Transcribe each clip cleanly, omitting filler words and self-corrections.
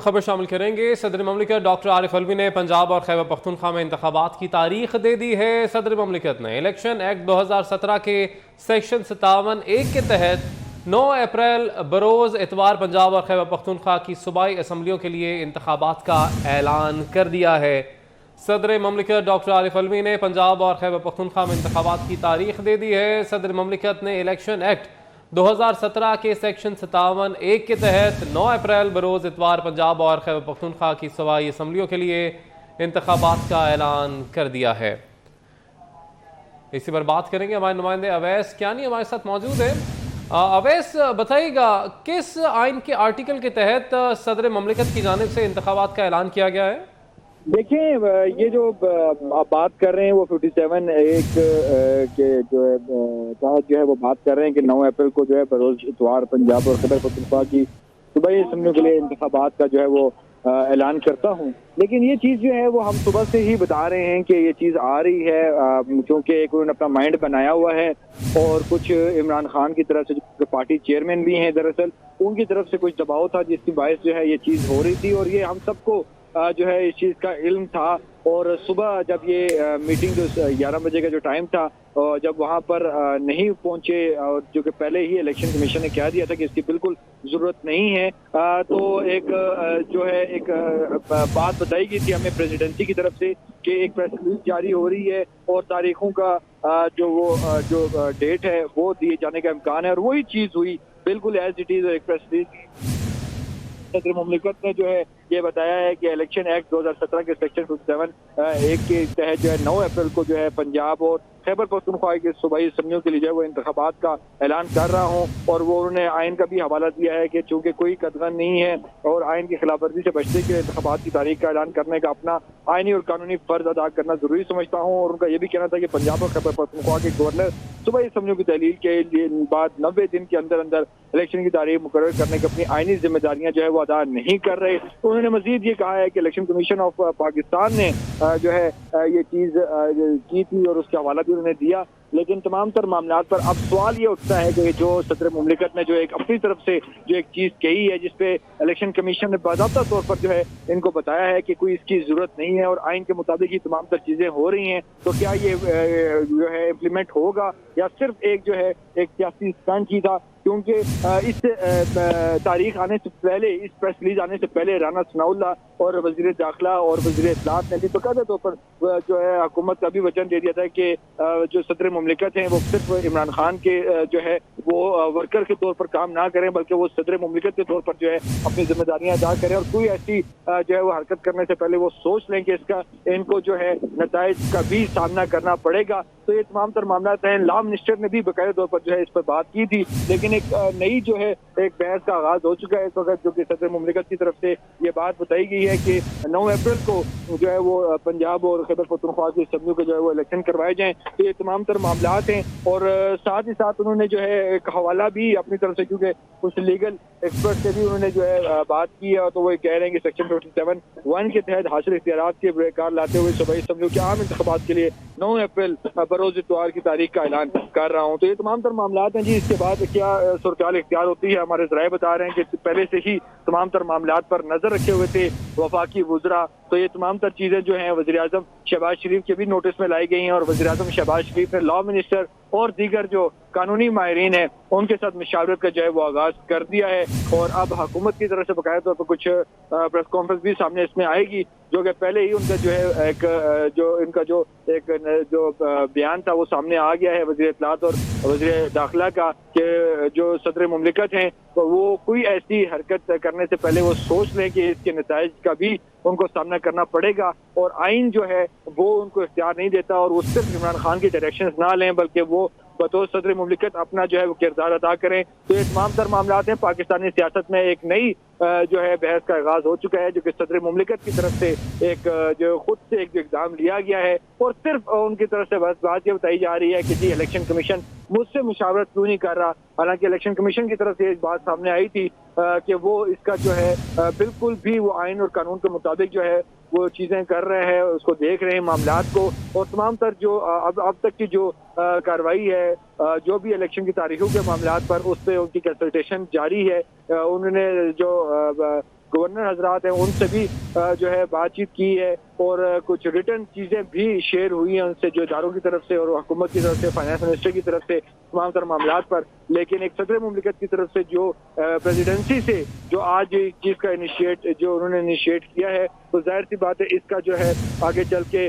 खबर शामिल करेंगे। सदर ममलिकत डॉक्टर आरिफ अलवी ने पंजाब और खैबर पख्तूनख्वा में इंतखाबात की तारीख दे दी है। सदर ममलिकत ने इलेक्शन एक्ट 2017 के सेक्शन 57(1) के तहत 9 अप्रैल बरोज़ इतवार पंजाब और खैबर पख्तूनख्वा की सूबाई असम्बलियों के लिए इंतखाबात का ऐलान कर दिया है। सदर ममलिकत डॉक्टर आरिफ अलवी ने पंजाब और खैबर पख्तूनख्वा में इंतखाबात की तारीख दे दी है। सदर ममलिकत ने इलेक्शन एक्ट 2017 के सेक्शन 57(1) के तहत 9 अप्रैल बरोज़ इतवार पंजाब और खैबर पख्तूनख्वा की सूबाई असम्बलियों के लिए इंतखाबात का ऐलान कर दिया है। इसी पर बात करेंगे, हमारे नुमाइंदे अवैस क्यानी हमारे साथ मौजूद है। अवैस, बताइएगा किस आइन के आर्टिकल के तहत सदर ममलिकत की जानिब से इंतखाबात का ऐलान किया गया है? देखिए, ये जो आप बात कर रहे हैं वो 57(1) के जो है तहत जो है वो बात कर रहे हैं कि 9 अप्रैल को जो है बरोज इतवार पंजाब और खैबर पख्तूनख्वा की सूबाई असम्बलियों के लिए इंतखाबात का जो है वो ऐलान करता हूँ। लेकिन ये चीज़ जो है वो हम सुबह से ही बता रहे हैं कि ये चीज़ आ रही है, क्योंकि एक उन्होंने अपना माइंड बनाया हुआ है और कुछ इमरान खान की तरफ से जो पार्टी चेयरमैन भी हैं दरअसल उनकी तरफ से कुछ दबाव था जिसकी बायस जो है ये चीज़ हो रही थी और ये हम सबको जो है इस चीज़ का इल्म था। और सुबह जब ये मीटिंग जो 11 बजे का जो टाइम था जब वहाँ पर नहीं पहुँचे और जो कि पहले ही इलेक्शन कमीशन ने कह दिया था कि इसकी बिल्कुल ज़रूरत नहीं है, तो एक जो है एक बात बताई गई थी हमें प्रेसिडेंसी की तरफ से कि एक प्रेस रिलीज जारी हो रही है और तारीखों का जो डेट है वो दिए जाने का इम्कान है और वही चीज़ हुई बिल्कुल एज इट इज़। एक प्रेस रिलीज सदर ममलिकत ने जो है ये बताया है कि इलेक्शन एक्ट 2017 के सेक्शन 57(1) के तहत जो है 9 अप्रैल को जो है पंजाब और खैबर पख्तूनख्वा के सूबाई असम्बलियों के लिए जो है वो इंतखाबात का ऐलान कर रहा हूँ। और वो उन्होंने आइन का भी हवाला दिया है कि चूंकि कोई कदगन नहीं है और आइन की खिलाफ वर्जी से बचने के लिए इंतखाबात की तारीख का ऐलान करने का अपना आइनी और कानूनी फर्ज अदा करना जरूरी समझता हूँ। और उनका ये भी कहना था कि पंजाब और खैबर पख्तूनख्वा के गवर्नर सूबाई असम्बलियों की तहलील के बाद 90 दिन के अंदर अंदर इलेक्शन की तारीख मुकर्रर करने की अपनी आइनी जिम्मेदारियां जो है वो अदा नहीं कर रहे। तो उन्होंने मजीद ये कहा है कि इलेक्शन कमीशन ऑफ पाकिस्तान ने जो है ये चीज़ की थी और उसका हवाला भी उन्होंने दिया। लेकिन तमाम तर मामलात पर अब सवाल ये उठता है कि जो सदर मुमलिकत ने जो एक अपनी तरफ से जो एक चीज़ कही है जिसपे इलेक्शन कमीशन ने बाज़ाब्ता तौर पर जो है इनको बताया है कि कोई इसकी ज़रूरत नहीं है और आइन के मुताबिक ही तमाम तर चीज़ें हो रही हैं, तो क्या ये जो है इम्प्लीमेंट होगा या सिर्फ एक जो है एक सियासी स्टंट ही था? क्योंकि इस तारीख आने से पहले, इस प्रेस रिलीज आने से पहले राना सनाउल्लाह और वज़ीर दाखिला और वज़ीर इत्तलात ने भी बाकायदा तौर पर जो है हुकूमत का भी वचन दे दिया था कि जो सदर मुमलिकत हैं वो सिर्फ इमरान खान के जो है वो वर्कर के तौर पर काम ना करें बल्कि वो सदर मुमलिकत के तौर पर जो है अपनी जिम्मेदारियां अदा करें और कोई ऐसी जो है वो हरकत करने से पहले वो सोच लें कि इसका इनको जो है नताइज का भी सामना करना पड़ेगा। तो ये तमाम तर मामला हैं। लॉ मिनिस्टर ने भी बाकायदा तौर पर जो है इस पर बात की थी, लेकिन एक नई जो है एक बहस का आगाज हो चुका है इस वक्त, जो कि सदर मुमलिकत की तरफ से ये बात बताई गई है कि 9 अप्रैल को जो है वो पंजाब और खैबर पख्तूनख्वा की असम्बलियों के जो है वो इलेक्शन करवाए जाएं। तो ये तमाम तर मामला हैं और साथ ही साथ उन्होंने जो है एक हवाला भी अपनी तरफ से, क्योंकि कुछ लीगल एक्सपर्ट से भी उन्होंने जो है बात की है, तो वो कह रहे हैं कि सेक्शन 57(1) के तहत हासिल इख्तियारात के बेकार लाते हुए सूबाई असम्बलियों के आम इंतखाबात के लिए 9 अप्रैल बरोज इतवार की तारीख का ऐलान कर रहा हूँ। तो ये तमाम तर मामला हैं जी। इसके बाद क्या सूरत इख्तियार होती है, हमारे ज़राए बता रहे हैं कि पहले से ही तमाम तर मामलात पर नजर रखे हुए थे वफाकी वुज़रा। तो ये तमाम तर चीज़ें जो हैं वज़ीर आज़म शहबाज शरीफ के भी नोटिस में लाई गई हैं और वज़ीर आज़म शहबाज शरीफ ने लॉ मिनिस्टर और दीगर जो कानूनी माहिरीन है उनके साथ मशावरत का जो है वो आगाज कर दिया है। और अब हुकूमत की तरफ से बकाया तौर पर कुछ प्रेस कॉन्फ्रेंस भी सामने इसमें आएगी, जो कि पहले ही उनका जो है एक जो इनका जो एक जो बयान था वो सामने आ गया है वज़ीर इत्तलात और वज़ीर दाखिला का, कि जो सदर मुमलिकत हैं तो वो कोई ऐसी हरकत करने से पहले वो सोच लें कि इसके नताइज का भी उनको सामना करना पड़ेगा और आइन जो है वो उनको इख्तियार नहीं देता और वो सिर्फ इमरान खान की डायरेक्शन ना लें बल्कि वो बतौर सदर मुमलिकत अपना जो है वो किरदार अदा करें। तो ये तमाम तर मामला हैं। पाकिस्तानी सियासत में एक नई जो है बहस का आगाज हो चुका है, जो कि सदर मुमलिकत की तरफ से एक जो खुद से एक इक़दाम लिया गया है और सिर्फ उनकी तरफ से बस बात ये बताई जा रही है कि जी इलेक्शन कमीशन मुझसे मुशावरत क्यों नहीं कर रहा। हालांकि इलेक्शन कमीशन की तरफ से एक बात सामने आई थी कि वो इसका जो है बिल्कुल भी वो आइन और कानून के मुताबिक जो है वो चीज़ें कर रहे हैं, उसको देख रहे हैं मामलात को। और तमाम तर जो अब तक की जो कार्रवाई है जो भी इलेक्शन की तारीखों के मामलात पर उस पर उनकी कंसल्टेशन जारी है। उन्होंने जो गवर्नर हजरात हैं उनसे भी जो है बातचीत की है और कुछ रिटर्न चीज़ें भी शेयर हुई हैं उनसे, जो इदारों की तरफ से और हुकूमत की तरफ से, फाइनेंस मिनिस्टर की तरफ से तमाम तर मामलात पर। लेकिन एक सदर मुमलिकत की तरफ से जो प्रेसिडेंसी से जो आज इस चीज़ का जो उन्होंने इनिशिएट किया है, तो जाहिर सी बात है इसका जो है आगे चल के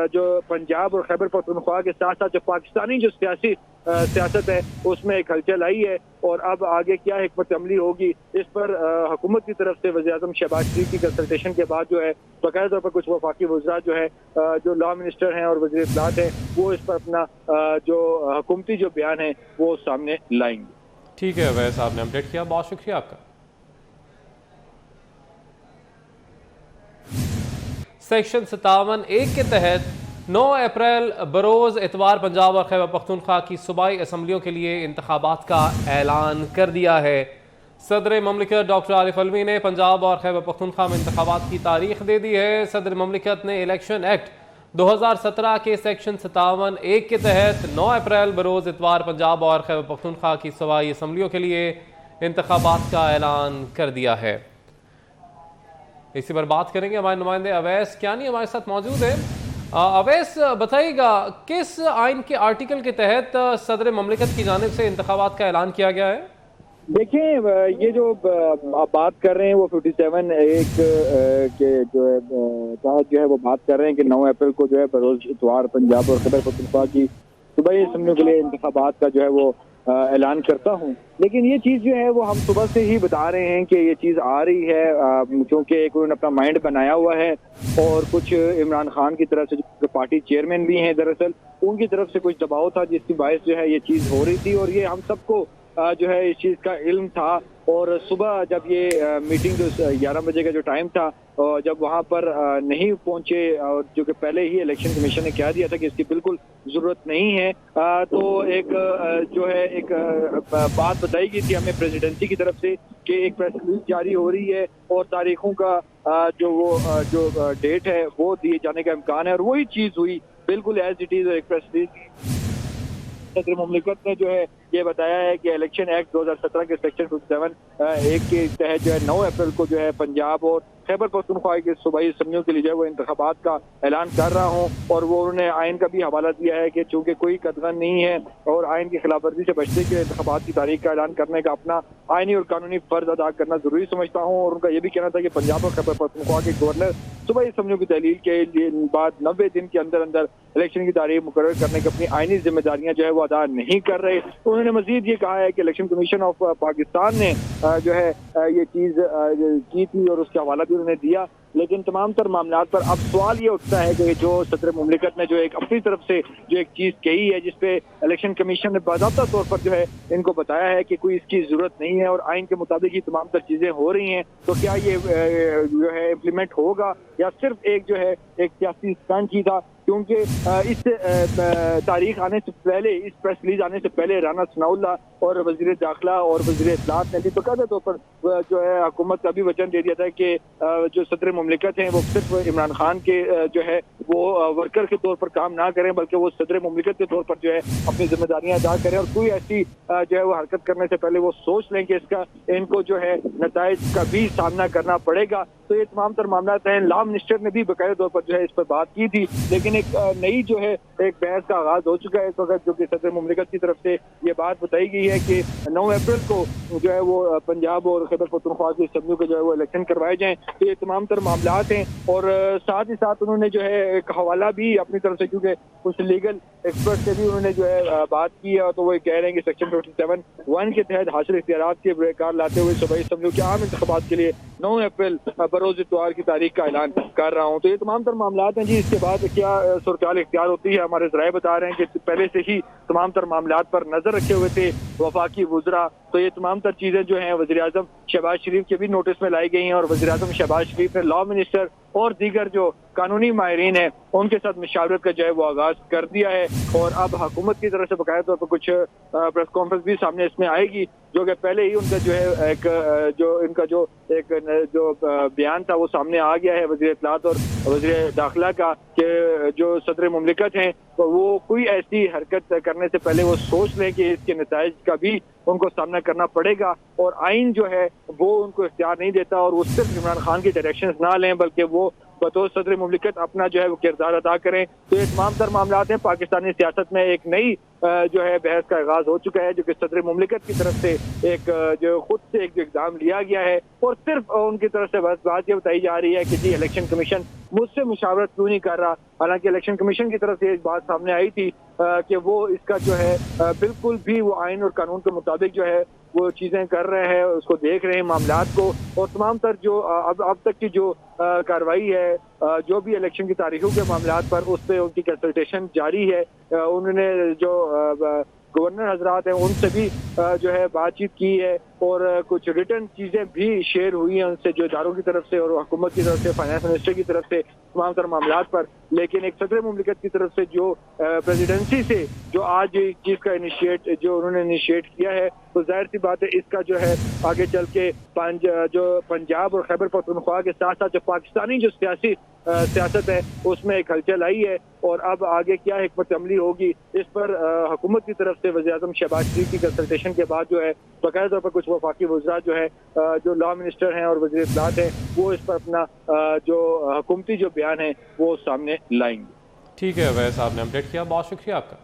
जो पंजाब और खैबर पख्तूनख्वा के साथ साथ जो पाकिस्तानी जो सियासत है उसमें एक हलचल आई है। और अब आगे क्या हिकमत अमली होगी इस पर हुकूमत की तरफ से वज़ीर-ए-आज़म शहबाज शरीफ की कंसल्टेशन के बाद जो है बाकायदा तौर पर कुछ वफाकी वज़रा जो है जो लॉ मिनिस्टर हैं और वज़ीर इत्तलात हैं वो इस पर अपना जो हुकूमती जो बयान है वो सामने लाएंगे। ठीक है अवैस, आपने अपडेट किया, बहुत शुक्रिया आपका। सेक्शन 57(1) के तहत 9 अप्रैल बरोज़ इतवार पंजाब और खैबर पख्तूनख्वा की सूबाई असम्बलियों के लिए इंतखाबात का ऐलान कर दिया है। सदर ममलिकत डॉक्टर आरिफ अलवी ने पंजाब और खैबर पख्तूनख्वा में इंतखाबात की तारीख दे दी है। सदर ममलिकत ने इलेक्शन एक्ट 2017 के सेक्शन 57(1) के तहत 9 अप्रैल बरोज़ इतवार पंजाब और खैबर पख्तूनख्वा की सूबाई असम्बलियों के लिए इंतखाबात का ऐलान कर दिया है। इसी पर बात करेंगे, हमारे नुमाइंदे अवैस कियानी हमारे साथ मौजूद है। अवैस, बताइएगा किस आइन के आर्टिकल के तहत सदर ममलिकत की जानिब से इंतखाबात का ऐलान किया गया है? देखें, ये जो आप बात कर रहे हैं वो 57(1) के जो है तहत जो है वो बात कर रहे हैं कि 9 अप्रैल को जो है बरोज इतवार पंजाब और खैबर पख्तूनख्वा की सूबाई असम्बलियों के लिए इंतखाबात का जो है वो ऐलान करता हूँ। लेकिन ये चीज़ जो है वो हम सुबह से ही बता रहे हैं कि ये चीज़ आ रही है, क्योंकि एक उन्होंने अपना माइंड बनाया हुआ है और कुछ इमरान खान की तरफ से जो पार्टी चेयरमैन भी हैं दरअसल उनकी तरफ से कुछ दबाव था जिसकी बायस जो है ये चीज़ हो रही थी। और ये हम सबको जो है इस चीज़ का इल्म था। और सुबह जब ये मीटिंग जो 11 बजे का जो टाइम था जब वहाँ पर नहीं पहुँचे और जो कि पहले ही इलेक्शन कमीशन ने कह दिया था कि इसकी बिल्कुल ज़रूरत नहीं है, तो एक जो है एक बात बताई गई थी हमें प्रेसिडेंसी की तरफ से कि एक प्रेस रिलीज जारी हो रही है और तारीखों का जो डेट है वो दिए जाने का इम्कान है। और वही चीज़ हुई बिल्कुल एज इट इज़। एक प्रेस रिलीज सदर मुमलिकत ने जो है ये बताया है कि इलेक्शन एक्ट 2017 के सेक्शन 57(1) के तहत जो है 9 अप्रैल को जो है पंजाब और खैबर पख्तूनख्वा के सूबाई असम्बलियों के लिए जो है वो इंतखाबात का ऐलान कर रहा हूँ। और वो उन्होंने आइन का भी हवाला दिया है कि चूंकि कोई कदगन नहीं है और आइन की खिलाफ वर्जी से बचने के लिए इंतखाबात की तारीख का ऐलान करने का अपना आइनी और कानूनी फर्ज अदा करना जरूरी समझता हूँ। और उनका ये भी कहना था कि पंजाब और खैबर पख्तूनख्वा के गवर्नर सूबाई असम्बलियों की तहलील के बाद 90 दिन के अंदर अंदर इलेक्शन की तारीख मुकर्रर करने की अपनी आइनी जिम्मेदारियां जो है वो अदा नहीं कर रहे। तो उन्होंने मजीद ये कहा है कि इलेक्शन कमीशन ऑफ पाकिस्तान ने जो है ये चीज़ की थी और उसका हवाला भी उन्होंने दिया। लेकिन तमाम तर मामलात पर अब सवाल ये उठता है कि जो सदर मुमलिकत ने जो एक अपनी तरफ से जो एक चीज़ कही है जिसपे इलेक्शन कमीशन ने बाज़ाब्ता तौर पर जो है इनको बताया है कि कोई इसकी ज़रूरत नहीं है और आइन के मुताबिक ही तमाम तर चीज़ें हो रही हैं, तो क्या ये जो है इम्प्लीमेंट होगा या सिर्फ एक जो है एक सियासी स्टंट ही था? क्योंकि इस तारीख आने से पहले, इस प्रेस रिलीज आने से पहले राना सनाउल्लाह और वज़ीर दाखिला और वज़ीर इत्तलात ने भी बाकायदा तौर पर जो है हुकूमत का भी वचन दे दिया था कि जो सदर मुमलिकत हैं वो सिर्फ इमरान खान के जो है वो वर्कर के तौर पर काम ना करें बल्कि वो सदर मुमलिकत के तौर पर जो है अपनी जिम्मेदारियां अदा करें और कोई ऐसी जो है वो हरकत करने से पहले वो सोच लें कि इसका इनको जो है नताइज का भी सामना करना पड़ेगा। तो ये तमाम तर मामला हैं। लॉ मिनिस्टर ने भी बाकायदा तौर पर जो है इस पर बात की थी, लेकिन एक नई जो है एक बहस का आगाज हो चुका है इस वक्त, जो कि सदर मुमलिकत की तरफ से ये बात बताई गई है कि 9 अप्रैल को जो है वो पंजाब और खैबर पख्तूनख्वा की असम्बलियों के जो है वो इलेक्शन करवाए जाएं। तो ये तमाम तर मामला हैं और साथ ही साथ उन्होंने जो है एक हवाला भी अपनी तरफ से, क्योंकि कुछ लीगल एक्सपर्ट से भी उन्होंने जो है बात की है, तो वो कह रहे हैं कि सेक्शन 57(1) के तहत हासिल इख्तियारात के बेकार लाते हुए सूबाई असम्बलियों के आम इंतखाबात के लिए 9 अप्रैल बरोज इतवार की तारीख का ऐलान कर रहा हूँ। तो ये तमाम तर मामला हैं जी। इसके बाद क्या सूरत इख्तियार होती है, हमारे ज़राए बता रहे हैं कि पहले से ही तमाम तर मामलात पर नजर रखे हुए थे वफाकी वुज़रा। तो ये तमाम तर चीज़ें जो हैं वज़ीर-ए-आज़म शहबाज शरीफ के भी नोटिस में लाई गई हैं और वज़ीर-ए-आज़म शहबाज शरीफ ने लॉ मिनिस्टर और दीगर जो कानूनी माहिरीन है उनके साथ मुशावरत का जो है वो आगाज कर दिया है। और अब हुकूमत की तरफ से बकायदा तौर पर कुछ प्रेस कॉन्फ्रेंस भी सामने इसमें आएगी, जो कि पहले ही उनका जो है एक जो इनका जो एक जो बयान था वो सामने आ गया है वज़ीर इत्तलात और वज़ीर दाखिला का कि जो सदर मुमलिकत हैं तो वो कोई ऐसी हरकत करने से पहले वो सोच लें कि इसके नताइज का भी उनको सामना करना पड़ेगा, और आइन जो है वो उनको इख्तियार नहीं देता और वो सिर्फ इमरान खान की डायरेक्शन ना लें बल्कि वो बतौर सदर मुमलिकत अपना जो है वो किरदार अदा करें। तो ये तमाम तर मामला हैं। पाकिस्तानी सियासत में एक नई जो है बहस का आगाज हो चुका है, जो कि सदर मुमलिकत की तरफ से एक जो खुद से एक इक़दाम लिया गया है, और सिर्फ उनकी तरफ से बस बात ये बताई जा रही है कि जी इलेक्शन कमीशन मुझसे मुशावरत क्यों नहीं कर रहा। हालांकि इलेक्शन कमीशन की तरफ से एक बात सामने आई थी कि वो इसका जो है बिल्कुल भी वो आइन और कानून के मुताबिक जो है वो चीज़ें कर रहे हैं, उसको देख रहे हैं मामलात को, और तमाम तर जो अब तक की जो कार्रवाई है जो भी इलेक्शन की तारीखों के मामलात पर उस पर उनकी कंसल्टेशन जारी है। उन्होंने जो गवर्नर हजरात हैं उनसे भी जो है बातचीत की है, और कुछ रिटर्न चीज़ें भी शेयर हुई हैं उनसे, जो इदारों की तरफ से और हुकूमत की तरफ से, फाइनेंस मिनिस्टर की तरफ से तमाम तर मामलात पर। लेकिन एक सदर मुमलिकत की तरफ से जो प्रेसिडेंसी से जो आज चीज़ का जो उन्होंने इनिशिएट किया है, तो जाहिर सी बात है इसका जो है आगे चल के जो पंजाब और खैबर पख्तूनख्वा के साथ साथ जो पाकिस्तानी जो सियासत है उसमें एक हलचल आई है, और अब आगे क्या हिकमत अमली होगी इस पर हुकूमत की तरफ से वज़ीर-ए-आज़म शहबाज शरीफ की कंसल्टेशन के बाद जो है बाकायदा तौर पर कुछ वफाकी वज़रा जो है जो लॉ मिनिस्टर हैं और वज़ीर इत्तलात हैं वो इस पर अपना जो हुकूमती जो बयान है वो सामने लाएंगे। ठीक है, वैसे आपने अपडेट किया, बहुत शुक्रिया आपका।